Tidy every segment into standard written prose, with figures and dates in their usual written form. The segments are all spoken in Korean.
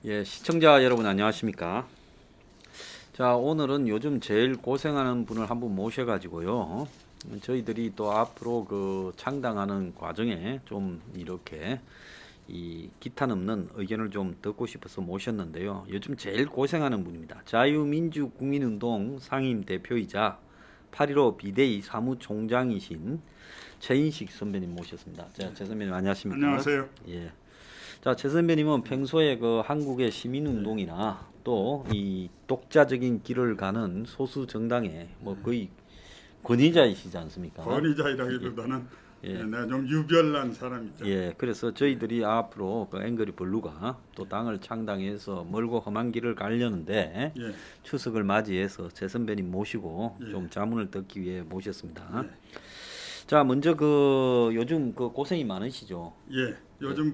예, 시청자 여러분 안녕하십니까? 자, 오늘은 요즘 제일 고생하는 분을 한분 모셔가지고요. 저희들이 또 앞으로 그 창당하는 과정에 좀 이렇게 이 기타 넘는 의견을 좀 듣고 싶어서 모셨는데요. 요즘 제일 고생하는 분입니다. 자유민주국민운동 상임 대표이자 8.15 비대위 사무총장이신 최인식 선배님 모셨습니다. 자, 최 선배님 안녕하십니까? 안녕하세요. 예. 자, 최 선배님은 평소에 그 한국의 시민운동이나 또 이 독자적인 길을 가는 소수 정당의 뭐 거의 권위자이시지 않습니까? 권위자이라기보다는 예. 내가 좀 유별난 사람이죠. 예, 그래서 저희들이 앞으로 그 앵그리 블루가 또 당을 창당해서 멀고 험한 길을 가려는데 예. 추석을 맞이해서 최 선배님 모시고 예. 좀 자문을 듣기 위해 모셨습니다. 예. 자, 먼저 그 요즘 그 고생이 많으시죠? 예. 요즘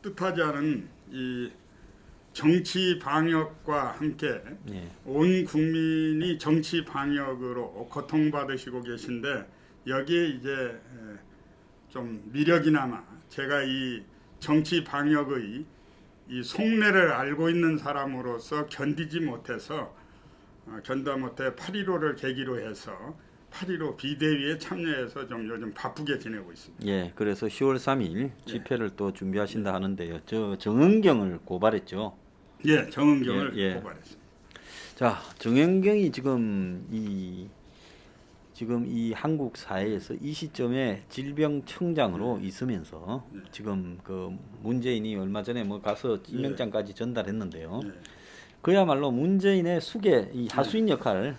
뜻하지 않은 이 정치 방역과 함께 예. 온 국민이 정치 방역으로 고통받으시고 계신데 여기에 이제 좀 미력이나마 제가 이 정치 방역의 이 속내를 알고 있는 사람으로서 견디지 못해서 견다 못해 8.15를 계기로 해서 8.15 비대위에 참여해서 좀 요즘 바쁘게 지내고 있습니다. 예, 그래서 10월 3일 집회를 또 준비하신다 하는데요. 저 정은경을 고발했죠. 예, 정은경을 예. 고발했습니다. 자, 정은경이 지금 이 한국 사회에서 이 시점에 질병청장으로 있으면서 지금 그 문재인이 얼마 전에 뭐 가서 임명장까지 전달했는데요. 예. 그야말로 문재인의 수계 이 하수인 역할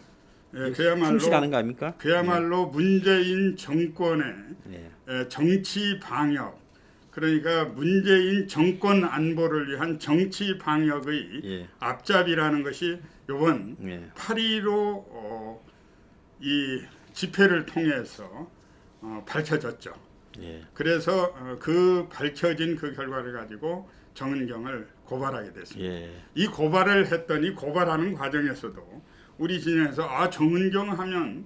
예, 충실하는 거 아닙니까? 그야말로 문재인 정권의 예. 정치 방역, 그러니까 문재인 정권 안보를 위한 정치 방역의 예. 앞잡이라는 것이 이번 예. 8.15 이 집회를 통해서 밝혀졌죠. 예. 그래서 그 밝혀진 그 결과를 가지고 정은경을 고발하게 됐습니다. 예. 이 고발을 했더니 고발하는 과정에서도 우리 진영에서 정은경 하면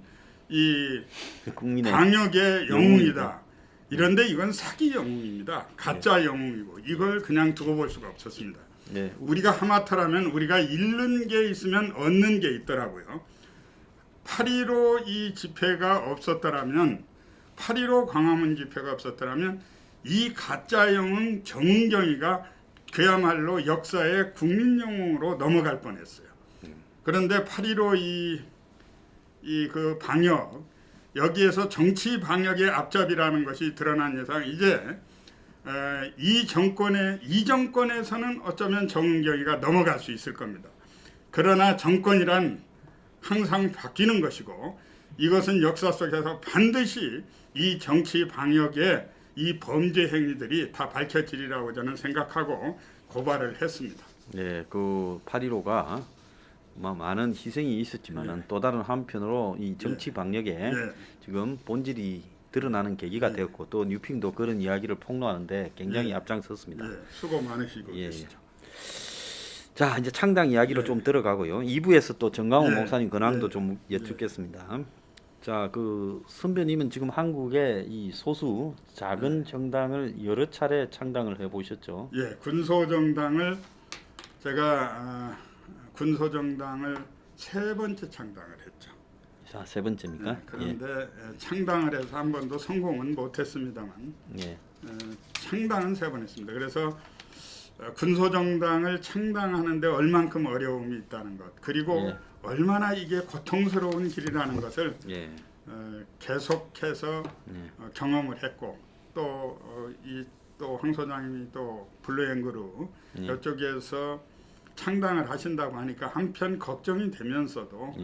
이 국민의 방역의 영웅이다. 이런데 이건 사기 영웅입니다. 가짜 영웅이고 이걸 그냥 두고 볼 수가 없었습니다. 예. 우리가 하마터라면 우리가 잃는 게 있으면 얻는 게 있더라고요. 8.15 이 집회가 없었더라면 8.15 광화문 집회가 없었더라면 이 가짜 영웅 정은경이가 그야말로 역사의 국민 영웅으로 넘어갈 뻔했어요. 그런데 8.15 이 그 방역 여기에서 정치 방역의 앞잡이라는 것이 드러난 이상 이제 이 정권에서는 어쩌면 정은경이가 넘어갈 수 있을 겁니다. 그러나 정권이란 항상 바뀌는 것이고 이것은 역사 속에서 반드시 이 정치 방역의 이 범죄 행위들이 다 밝혀지리라고 저는 생각하고 고발을 했습니다. 네, 그 8.15가 많은 희생이 있었지만은 또 다른 한편으로 이 정치 방역에 지금 본질이 드러나는 계기가 되었고 또 뉴핑도 그런 이야기를 폭로하는데 굉장히 앞장섰습니다. 수고 많으시고 예. 계시죠. 자, 이제 창당 이야기로 좀 들어가고요. 2부에서 또 정강훈 목사님 근황도 좀 예. 여쭙겠습니다. 자, 그 선배님은 지금 한국의 이 소수 작은 정당을 여러 차례 창당을 해보셨죠? 예, 군소정당을 제가 군소정당을 세 번째 창당을 했죠. 자, 세 번째입니까? 그런데 창당을 해서 한 번도 성공은 못했습니다만 예. 창당은 세 번 했습니다. 그래서 군소정당을 창당하는데 얼만큼 어려움이 있다는 것, 그리고 얼마나 이게 고통스러운 길이라는 것을 계속해서 경험을 했고 또 황 소장님이 또 블루앵그루 이쪽에서 창당을 하신다고 하니까 한편 걱정이 되면서도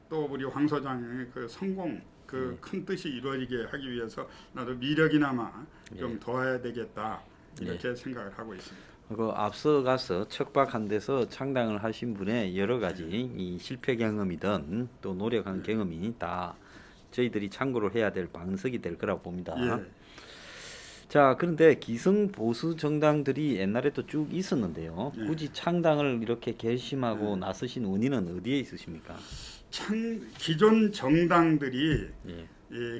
또 우리 황 소장의 그 성공 그 큰 뜻이 이루어지게 하기 위해서 나도 미력이나마 좀 도와야 되겠다 이렇게 생각을 하고 있습니다. 그 앞서가서 척박한 데서 창당을 하신 분의 여러 가지 이 실패 경험이든 또 노력한 경험이 다 저희들이 참고를 해야 될 방석이 될 거라고 봅니다. 자, 그런데 기성 보수 정당들이 옛날에도 쭉 있었는데요. 굳이 창당을 이렇게 결심하고 나서신 원인은 어디에 있으십니까? 기존 정당들이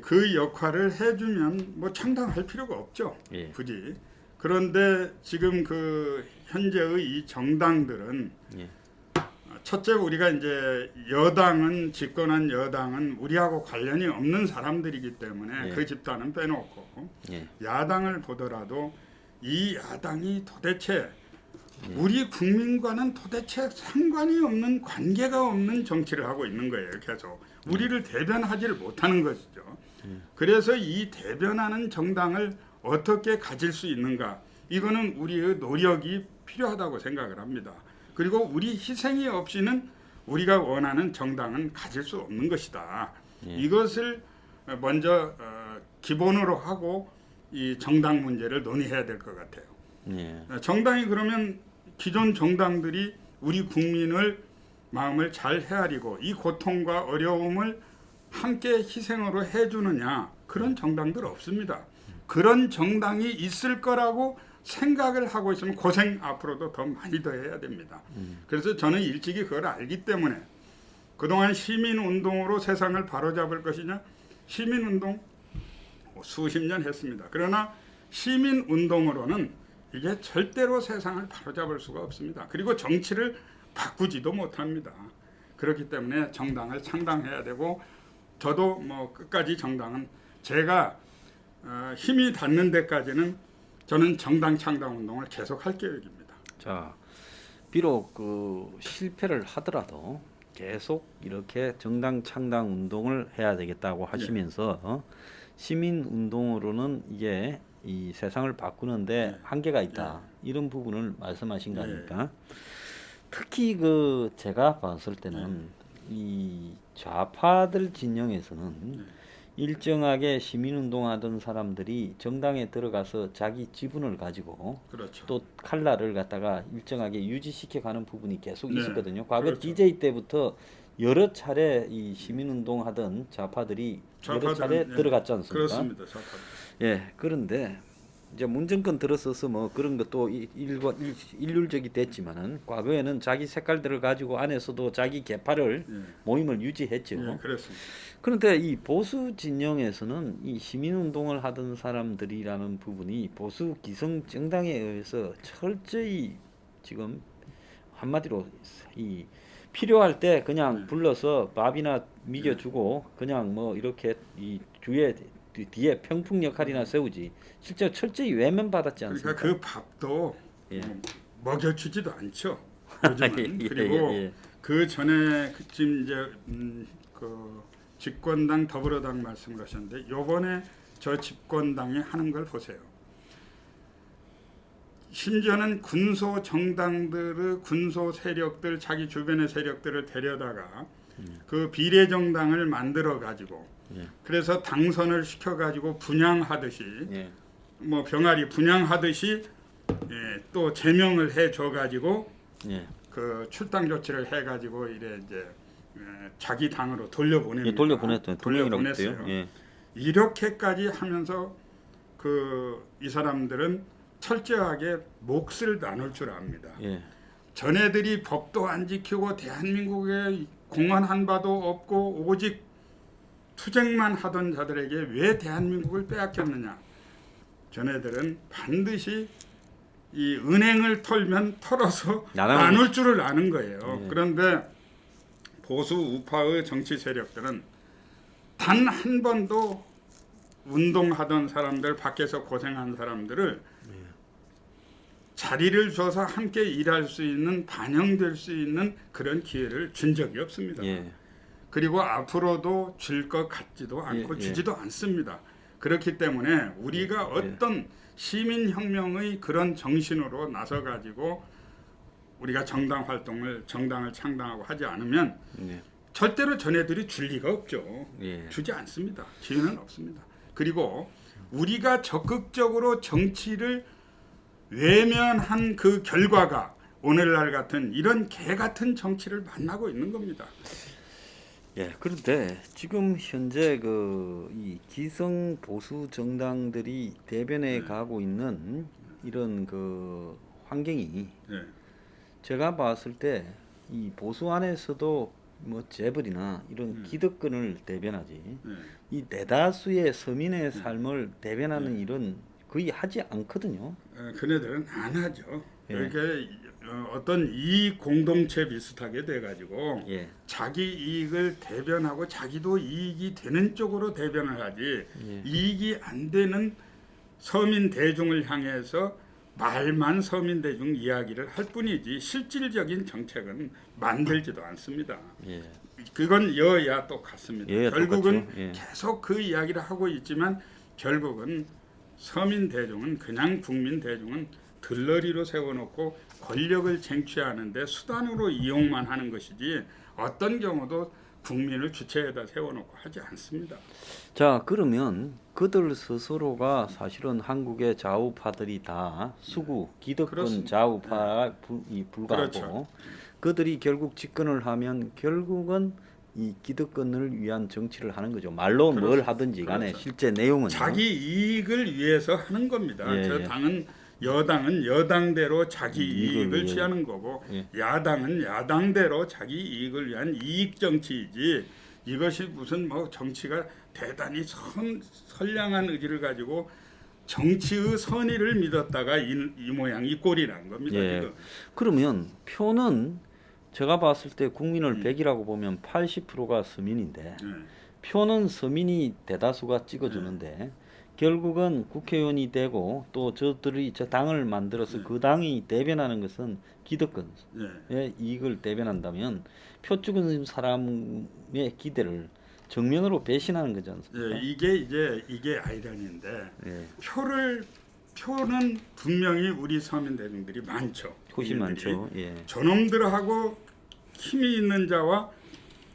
그 역할을 해주면 뭐 창당할 필요가 없죠. 굳이 그런데 지금 그 현재의 이 정당들은 예. 첫째 우리가 이제 여당은 집권한 여당은 우리하고 관련이 없는 사람들이기 때문에 예. 그 집단은 빼놓고 예. 야당을 보더라도 이 야당이 도대체 예. 우리 국민과는 도대체 상관이 없는 관계가 없는 정치를 하고 있는 거예요. 계속 우리를 대변하지를 못하는 것이죠. 그래서 이 대변하는 정당을 어떻게 가질 수 있는가? 이거는 우리의 노력이 필요하다고 생각을 합니다. 그리고 우리 희생이 없이는 우리가 원하는 정당은 가질 수 없는 것이다. 예. 이것을 먼저 기본으로 하고 이 정당 문제를 논의해야 될 것 같아요. 예. 정당이 그러면 기존 정당들이 우리 국민을 마음을 잘 헤아리고 이 고통과 어려움을 함께 희생으로 해주느냐, 그런 정당들 없습니다. 그런 정당이 있을 거라고 생각을 하고 있으면 고생 앞으로도 더 많이 더 해야 됩니다. 그래서 저는 일찍이 그걸 알기 때문에 그동안 시민운동으로 세상을 바로잡을 것이냐, 시민운동 수십 년 했습니다. 그러나 시민운동으로는 이게 절대로 세상을 바로잡을 수가 없습니다. 그리고 정치를 바꾸지도 못합니다. 그렇기 때문에 정당을 창당해야 되고, 저도 뭐 끝까지 정당은 제가 힘이 닿는 데까지는 저는 정당 창당 운동을 계속할 계획입니다. 자, 비록 그 실패를 하더라도 계속 이렇게 정당 창당 운동을 해야 되겠다고 하시면서 시민 운동으로는 이게 이 세상을 바꾸는데 한계가 있다. 이런 부분을 말씀하신 거 아닙니까? 특히 그 제가 봤을 때는 이 좌파들 진영에서는 일정하게 시민운동하던 사람들이 정당에 들어가서 자기 지분을 가지고 그렇죠. 또 칼날을 갖다가 일정하게 유지시켜가는 부분이 계속 네, 있었거든요. 과거 그렇죠. DJ 때부터 여러 차례 이 시민운동하던 좌파들이 여러 차례 들어갔지 않습니까? 그렇습니다. 좌파들. 예, 그런데 이제 문정권 들어서서 뭐 그런 것도 일률적이 됐지만은 과거에는 자기 색깔들을 가지고 안에서도 자기 계파를 모임을 유지했죠. 예, 그렇습니다. 그런데 이 보수 진영에서는 이 시민운동을 하던 사람들이라는 부분이 보수 기성 정당에 의해서 철저히 지금 한마디로 이 필요할 때 그냥 불러서 밥이나 먹여주고 그냥 뭐 이렇게 이 뒤에 평풍 역할이나 세우지 실제 철저히 외면받았지 않습니까? 그러니까 그 밥도 예. 먹여주지도 않죠. 요즘은. 예, 그리고 예. 그 전에 지금 이제 그 집권당 더불어당 말씀을 하셨는데, 요번에 저 집권당이 하는 걸 보세요. 심지어는 군소 정당들의 군소 세력들, 자기 주변의 세력들을 데려다가 그 비례 정당을 만들어 가지고 그래서 당선을 시켜 가지고 분양하듯이 예. 뭐 병아리 분양하듯이 또 제명을 해줘 가지고 예. 그 출당 조치를 해 가지고 이래 이제 자기 당으로 돌려보냅니다. 예, 돌려보냈죠. 돌려보냈어요. 예. 이렇게까지 하면서 이 사람들은 철저하게 몫을 나눌 줄 압니다. 예. 전애들이 법도 안 지키고 대한민국에 공헌한 바도 없고 오직 투쟁만 하던 자들에게 왜 대한민국을 빼앗겼느냐. 전애들은 반드시 이 은행을 털면 털어서 나눌 줄을 아는 거예요. 예. 그런데 보수 우파의 정치 세력들은 단 한 번도 운동하던 사람들, 밖에서 고생한 사람들을 자리를 줘서 함께 일할 수 있는, 반영될 수 있는 그런 기회를 준 적이 없습니다. 예. 그리고 앞으로도 줄 것 같지도 않고 주지도 않습니다. 그렇기 때문에 우리가 어떤 시민혁명의 그런 정신으로 나서가지고 우리가 정당을 창당하고 하지 않으면 절대로 전애들이 줄 리가 없죠. 주지 않습니다. 기회는 없습니다. 그리고 우리가 적극적으로 정치를 외면한 그 결과가 오늘날 같은 이런 개 같은 정치를 만나고 있는 겁니다. 예, 그런데 지금 현재 이 기성 보수 정당들이 대변해 가고 있는 이런 그 환경이 제가 봤을 때 이 보수 안에서도 뭐 재벌이나 이런 기득권을 대변하지 이 대다수의 서민의 삶을 대변하는 이런 거의 하지 않거든요. 그네들은 안 하죠. 예. 이렇게 어떤 이익 공동체 비슷하게 돼가지고 예. 자기 이익을 대변하고 자기도 이익이 되는 쪽으로 대변을 하지 예. 이익이 안 되는 서민 대중을 향해서 말만 서민 대중 이야기를 할 뿐이지 실질적인 정책은 만들지도 않습니다. 예. 그건 여야 똑같습니다. 예, 결국은 똑같죠. 예. 계속 그 이야기를 하고 있지만 결국은 서민 대중은 그냥 국민 대중은 들러리로 세워놓고 권력을 쟁취하는데 수단으로 이용만 하는 것이지 어떤 경우도 국민을 주체에다 세워놓고 하지 않습니다. 자, 그러면 그들 스스로가 사실은 한국의 좌우파들이 다 수구, 기득권 그렇습니다. 좌우파에 불과하고 그렇죠. 그들이 결국 집권을 하면 결국은 이 기득권을 위한 정치를 하는 거죠. 말로 뭘 그렇죠. 하든지 간에 그렇죠. 실제 내용은 자기 이익을 위해서 하는 겁니다. 예, 저 예. 당은 여당은 여당대로 자기 이익을 이익을 위해. 취하는 거고 예. 야당은 야당대로 자기 이익을 위한 이익 정치이지 이것이 무슨 뭐 정치가 대단히 선량한 의지를 가지고 정치의 선의를 믿었다가 이 모양 이 꼴이 난 겁니다. 예. 지금. 그러면 표는 제가 봤을 때 국민을 100이라고 보면 80%가 서민인데 예. 표는 서민이 대다수가 찍어주는데 결국은 국회의원이 되고 또 저들이 저 당을 만들어서 그 당이 대변하는 것은 기득권의 예. 이익을 대변한다면 표 찍은 사람의 기대를 정면으로 배신하는 거지 않습니까? 예. 이게 아이러니인데 예. 표는 분명히 우리 서민 대중들이 많죠. 훨씬 국민들이. 많죠. 예. 저놈들하고 힘이 있는 자와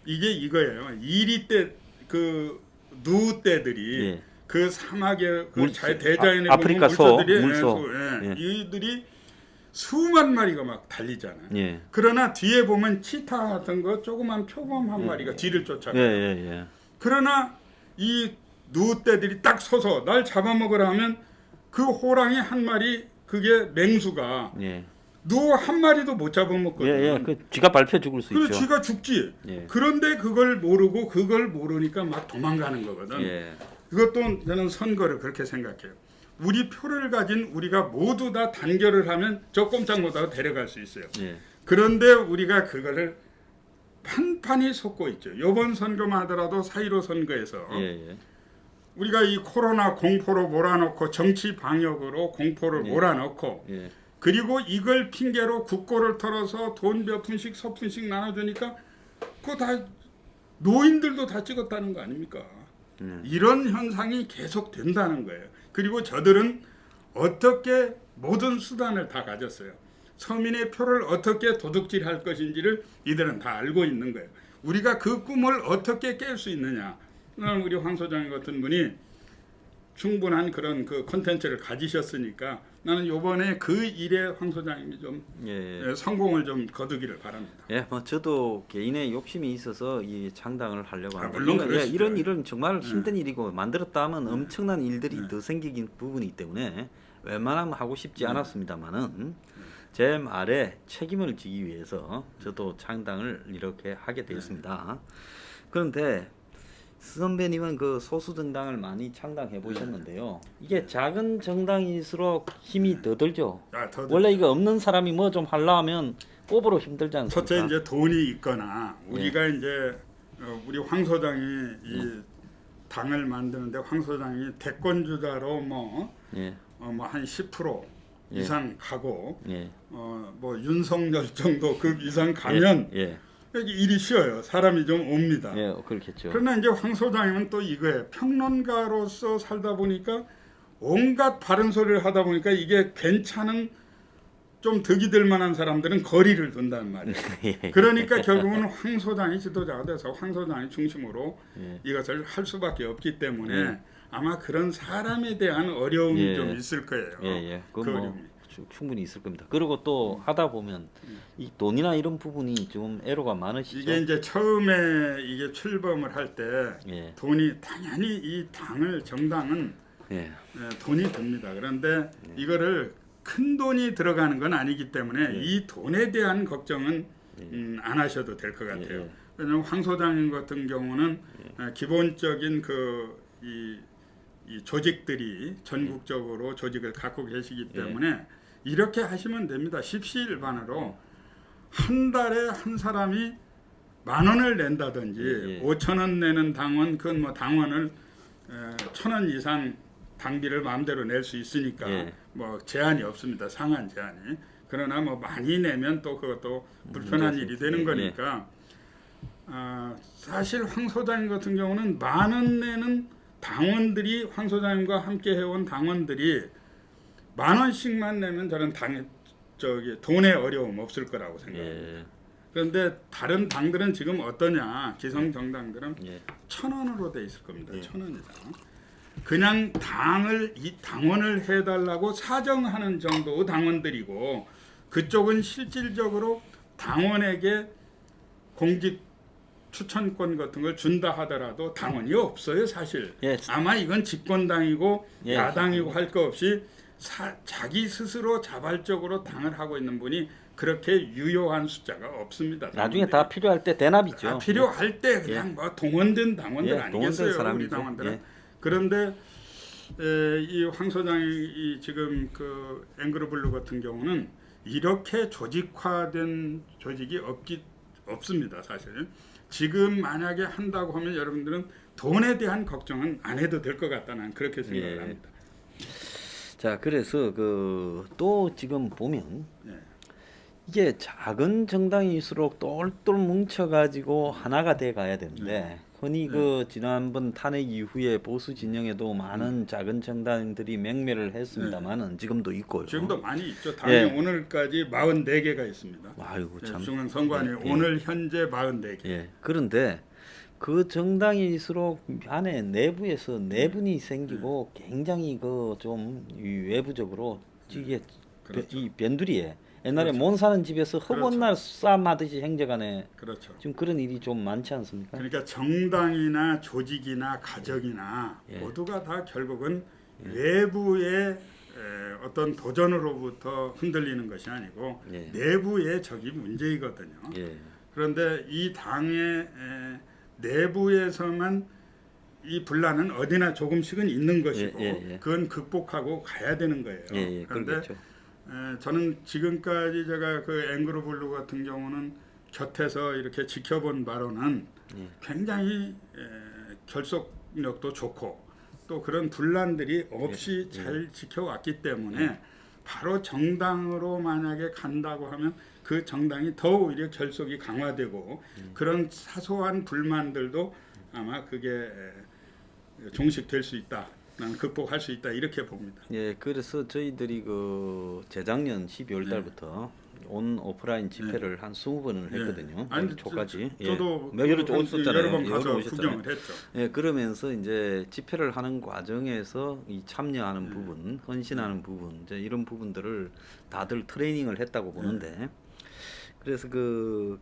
이게 이거예요. 이리 때 그 누 때들이 예. 그 사막의 그 물소, 대자연에 아프리카 보면 소, 물소들이 물소. 예. 예. 이들이 수만 마리가 막 달리잖아요. 예. 그러나 뒤에 보면 치타 같은 거 조그만 표범 한 마리가 뒤를 예. 쫓아가요. 예. 그러나 이 누떼들이 딱 서서 날 잡아먹으라 하면 그 호랑이 한 마리 그게 맹수가 예. 누 한 마리도 못 잡아먹거든요. 예. 그 쥐가 밟혀 죽을 수 그래서 있죠. 쥐가 죽지. 예. 그런데 그걸 모르니까 막 도망가는 거거든. 예. 그것도 저는 선거를 그렇게 생각해요. 우리 표를 가진 우리가 모두 다 단결을 하면 저 꼼짝 못하고 데려갈 수 있어요. 예. 그런데 우리가 그거를 판판히 속고 있죠. 이번 선거만 하더라도 4.15 선거에서 예. 우리가 이 코로나 공포로 몰아넣고 정치 방역으로 공포를 예. 몰아넣고 예. 그리고 이걸 핑계로 국고를 털어서 돈 몇 푼씩 서푼씩 나눠주니까 그거 다 노인들도 다 찍었다는 거 아닙니까? 이런 현상이 계속 된다는 거예요. 그리고 저들은 어떻게 모든 수단을 다 가졌어요. 서민의 표를 어떻게 도둑질할 것인지를 이들은 다 알고 있는 거예요. 우리가 그 꿈을 어떻게 깰 수 있느냐. 우리 황 소장 같은 분이 충분한 그런 그 콘텐츠를 가지셨으니까 나는 이번에 그 일에 황 소장님이 좀 성공을 좀 거두기를 바랍니다. 예, 뭐 저도 개인의 욕심이 있어서 이 창당을 하려고 합니다. 물론 이런, 그러시죠. 이런 일은 정말 힘든 일이고 만들었다 하면 엄청난 일들이 네. 더 생기긴 부분이기 때문에 웬만하면 하고 싶지 않았습니다만은 제 말에 책임을 지기 위해서 저도 창당을 이렇게 하게 되었습니다. 그런데 선배님은 그 소수 정당을 많이 창당해 보셨는데요. 이게 작은 정당일수록 힘이 더 들죠. 원래 이거 없는 사람이 뭐 좀 하려 하면 꼽으로 힘들지 않습니까? 첫째 이제 돈이 있거나 우리가 이제 우리 황 소장이 이 당을 만드는데 황 소장이 대권주자로 뭐 한 10% 이상 가고 뭐 윤석열 정도 급 이상 가면 여기 일이 쉬워요. 사람이 좀 옵니다. 예, 그렇겠죠. 그러나 이제 황 소장님은 또 이거예요. 평론가로서 살다 보니까 온갖 바른 소리를 하다 보니까 이게 괜찮은 좀 득이 될 만한 사람들은 거리를 둔단 말이에요. 그러니까 결국은 황 소장이 지도자가 돼서 황 소장이 중심으로 이것을 할 수밖에 없기 때문에 아마 그런 사람에 대한 어려움이 좀 있을 거예요. 그 어려움이. 충분히 있을 겁니다. 그리고 또 하다 보면 이 돈이나 이런 부분이 좀 애로가 많으시죠. 이게 이제 처음에 이게 출범을 할 때 돈이 당연히 이 당을 정당은 돈이 듭니다. 그런데 이거를 큰 돈이 들어가는 건 아니기 때문에 이 돈에 대한 걱정은 안 하셔도 될 것 같아요. 왜냐하면 황 소장님 같은 경우는 기본적인 그 이 조직들이 전국적으로 조직을 갖고 계시기 때문에 이렇게 하시면 됩니다. 십시일반으로 한 달에 한 사람이 10,000원을 낸다든지 5,000원 내는 당원, 그건 뭐 당원을 1,000원 이상 당비를 마음대로 낼 수 있으니까 뭐 제한이 없습니다. 상한 제한이. 그러나 뭐 많이 내면 또 그것도 불편한 일이 되는 거니까 사실 황 소장님 같은 경우는 10,000원 내는 당원들이 황 소장님과 함께 해온 당원들이 10,000원씩만 내면 저는 돈의 어려움 없을 거라고 생각합니다. 그런데 다른 당들은 지금 어떠냐? 기성 정당들은 1,000원으로 돼 있을 겁니다. 1,000원 이상. 그냥 당원을 해달라고 사정하는 정도 당원들이고 그쪽은 실질적으로 당원에게 공직 추천권 같은 걸 준다 하더라도 당원이 없어요 사실. 아마 이건 집권당이고 야당이고 할 거 없이 자기 스스로 자발적으로 당을 하고 있는 분이 그렇게 유효한 숫자가 없습니다. 나중에 다 필요할 때 대납이죠. 필요할 때 그냥 뭐 동원된 당원들 아니겠어요, 우리 당원들은. 그런데 이 황 소장이 지금 그 앵그르블루 같은 경우는 이렇게 조직화된 조직이 없습니다, 사실. 지금 만약에 한다고 하면 여러분들은 돈에 대한 걱정은 안 해도 될 것 같다는 그렇게 생각을 합니다. 자, 그래서 또 지금 보면 이게 작은 정당일수록 똘똘 뭉쳐가지고 하나가 돼 가야 되는데 흔히 지난번 탄핵 이후에 보수 진영에도 많은 작은 정당들이 맹매를 했습니다만은 지금도 있고요. 지금도 많이 있죠. 당연히 오늘까지 44개가 있습니다. 아이고 참. 중앙선관위 오늘 현재 44개. 그런데 그 정당일수록 안에 내부에서 내분이 생기고 굉장히 좀 외부적으로 이게 이 변두리에 옛날에 못 사는 집에서 흙온날 싸움하듯이 행정안에 지금 그런 일이 좀 많지 않습니까? 그러니까 정당이나 조직이나 가정이나 모두가 다 결국은 외부의 어떤 도전으로부터 흔들리는 것이 아니고 내부의 적이 문제이거든요. 그런데 이 당의 내부에서만 이 분란은 어디나 조금씩은 있는 것이고 그건 극복하고 가야 되는 거예요. 그런데 저는 지금까지 제가 그 앵그르블루 같은 경우는 곁에서 이렇게 지켜본 바로는 굉장히 결속력도 좋고 또 그런 분란들이 없이 잘 지켜왔기 때문에 바로 정당으로 만약에 간다고 하면 그 정당이 더 오히려 결속이 강화되고 그런 사소한 불만들도 아마 그게 종식될 수 있다. 난 극복할 수 있다 이렇게 봅니다. 그래서 저희들이 재작년 12월 달부터 온 오프라인 집회를 한 20번을 했거든요. 초까지. 저도 여러 번 가서 구경을 했죠. 그러면서 이제 집회를 하는 과정에서 이 참여하는 부분, 헌신하는 부분, 이제 이런 부분들을 다들 트레이닝을 했다고 보는데. 그래서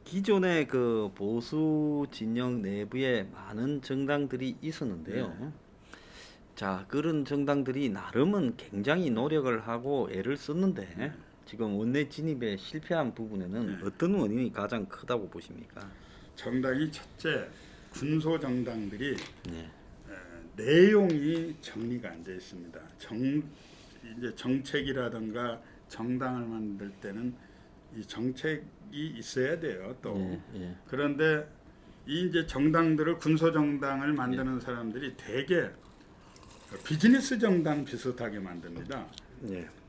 기존의 보수 진영 내부에 많은 정당들이 있었는데요. 자, 그런 정당들이 나름은 굉장히 노력을 하고 애를 썼는데 지금 원내 진입에 실패한 부분에는 어떤 원인이 가장 크다고 보십니까? 정당이 첫째, 군소 정당들이 내용이 정리가 안 돼 있습니다. 이제 정책이라든가 정당을 만들 때는 이 정책이 있어야 돼요. 또 그런데 이 이제 정당들을 군소 정당을 만드는 사람들이 대개 비즈니스 정당 비슷하게 만듭니다.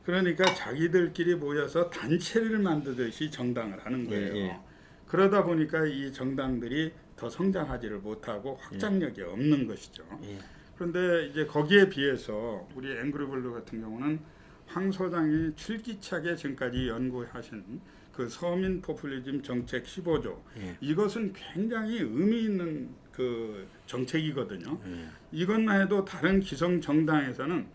그러니까 자기들끼리 모여서 단체를 만들듯이 정당을 하는 거예요. 그러다 보니까 이 정당들이 더 성장하지를 못하고 확장력이 없는 것이죠. 그런데 이제 거기에 비해서 우리 앵그르블루 같은 경우는 황 소장이 출기차게 지금까지 연구하신 그 서민 포퓰리즘 정책 15조 이것은 굉장히 의미 있는 그 정책이거든요. 이것만 해도 다른 기성 정당에서는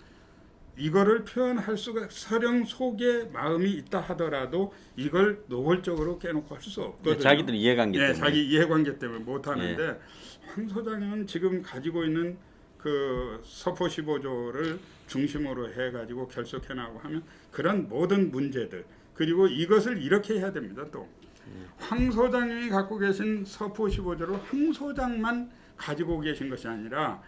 이거를 표현할 수가 서령 속에 마음이 있다 하더라도 이걸 노골적으로 깨놓고 할 수 없거든요. 자기들 이해관계 때문에. 자기 이해관계 때문에 못 하는데 황 소장은 지금 가지고 있는 그 서포 15조를 중심으로 해가지고 결속해나가고 하면 그런 모든 문제들 그리고 이것을 이렇게 해야 됩니다. 또 황 소장님이 갖고 계신 서포 15조를 황 소장만 가지고 계신 것이 아니라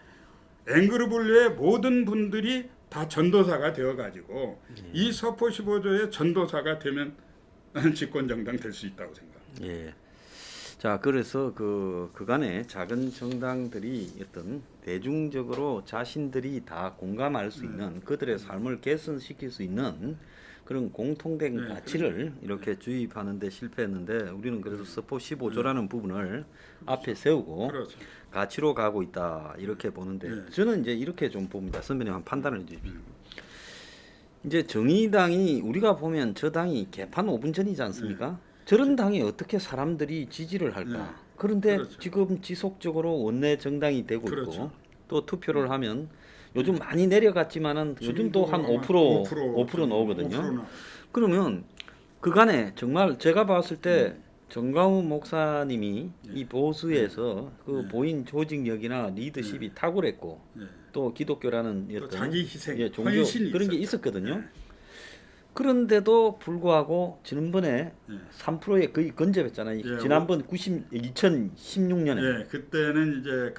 앵그르블루의 모든 분들이 다 전도사가 되어가지고 이 서포 15조의 전도사가 되면 나는 집권정당 될 수 있다고 생각합니다. 예. 자, 그래서 그간의 작은 정당들이 어떤 대중적으로 자신들이 다 공감할 수 있는 그들의 삶을 개선시킬 수 있는 그런 공통된 가치를 이렇게 주입하는 데 실패했는데 우리는 그래서 서포 15조라는 부분을 앞에 세우고 그렇죠. 가치로 가고 있다 이렇게 보는데 저는 이제 이렇게 좀 봅니다. 선배님 한 판단을 해주십시오. 이제 정의당이 우리가 보면 저 당이 개판 5분 전이지 않습니까? 저런 당이 어떻게 사람들이 지지를 할까? 그런데 그렇죠. 지금 지속적으로 원내 정당이 되고 그렇죠. 있고 또 투표를 하면 요즘 많이 내려갔지만은 요즘 또 한 5% 5% 나오거든요. 5% 나와요. 그러면 그간에 정말 제가 봤을 때 정광훈 목사님이 이 보수에서 그 보인 조직력이나 리더십이 탁월했고 또 기독교라는 또 어떤 자기 희생, 종교 헌신이 그런 게 있었죠. 있었거든요. 그런데도 불구하고 지난번에 3%에 거의 근접했잖아요. 예, 지난번 2016년에 예, 그때는 이제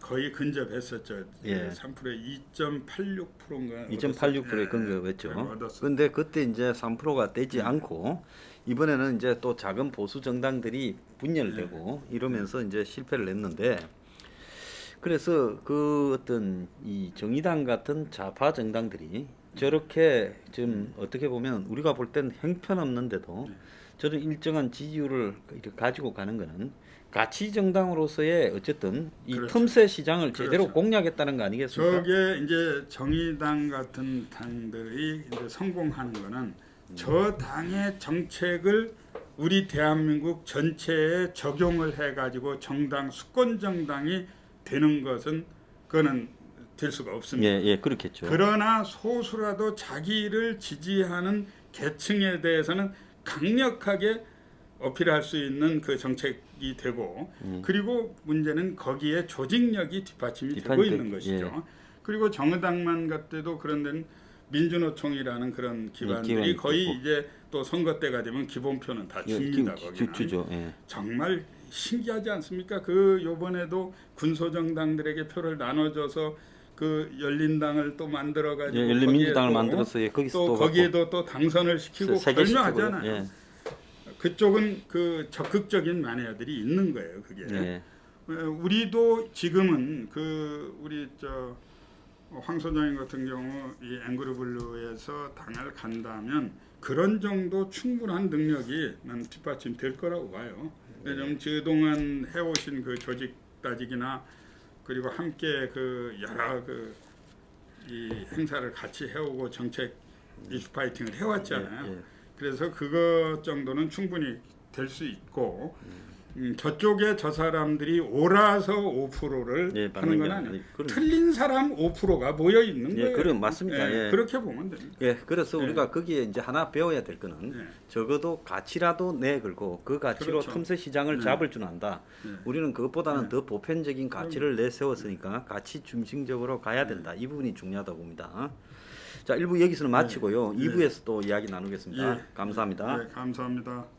거의 근접했었죠. 예. 3%에 2.86%인가 2.86%에 근접했죠. 얻었어요. 근데 그때 이제 3%가 되지 않고 이번에는 이제 또 작은 보수 정당들이 분열되고 이러면서 이제 실패를 했는데 그래서 그 어떤 이 정의당 같은 좌파 정당들이 저렇게 좀 어떻게 보면 우리가 볼 땐 형편없는데도 저런 일정한 지지율을 이렇게 가지고 가는 거는 가치 정당으로서의 어쨌든 이 그렇죠. 틈새 시장을 제대로 그렇죠. 공략했다는 거 아니겠습니까? 저게 이제 정의당 같은 당들이 이제 성공하는 거는 저 당의 정책을 우리 대한민국 전체에 적용을 해가지고 정당 수권 정당이 되는 것은 그거는 될 수가 없습니다. 예, 예, 그렇겠죠. 그러나 소수라도 자기를 지지하는 계층에 대해서는 강력하게 어필할 수 있는 그 정책이 되고 그리고 문제는 거기에 조직력이 뒷받침이 되고 있는 것이죠. 그리고 정의당만 같아도 그런 데는 민주노총이라는 그런 기반들이 거의 있고. 이제 또 선거 때가 되면 기본표는 다 줍니다. 거기는. 주죠. 예. 정말 신기하지 않습니까? 그 요번에도 군소정당들에게 표를 나눠줘서 그 열린당을 또 만들어 가지고 열린민주당을 만들어서 거기서 또 거기에도 또 당선을 시키고 걸명하잖아요. 예. 그쪽은 그 적극적인 마니아들이 있는 거예요. 그게 예. 우리도 지금은 그 우리 황 소장님 같은 경우 이 앵그르블루에서 당을 간다면 그런 정도 충분한 능력이 난 뒷받침될 거라고 봐요. 좀 그동안 해오신 그 조직 따지기나 그리고 함께 그 여러 이 행사를 같이 해오고 정책 이슈 파이팅을 해왔잖아요. 그래서 그것 정도는 충분히 될 수 있고 저쪽에 저 사람들이 옳아서 5%를 하는 건 아니에요. 틀린 사람 5%가 모여 있는 거예요. 그럼 맞습니다. 그렇게 보면 됩니다. 그래서 우리가 거기에 이제 하나 배워야 될 거는 적어도 가치라도 내걸고 그 가치로 그렇죠. 틈새 시장을 잡을 줄 안다. 우리는 그것보다는 더 보편적인 가치를 내세웠으니까 가치 중심적으로 가야 된다. 이 부분이 중요하다고 봅니다. 자, 1부 여기서는 마치고요. 2부에서 또 이야기 나누겠습니다. 감사합니다. 감사합니다.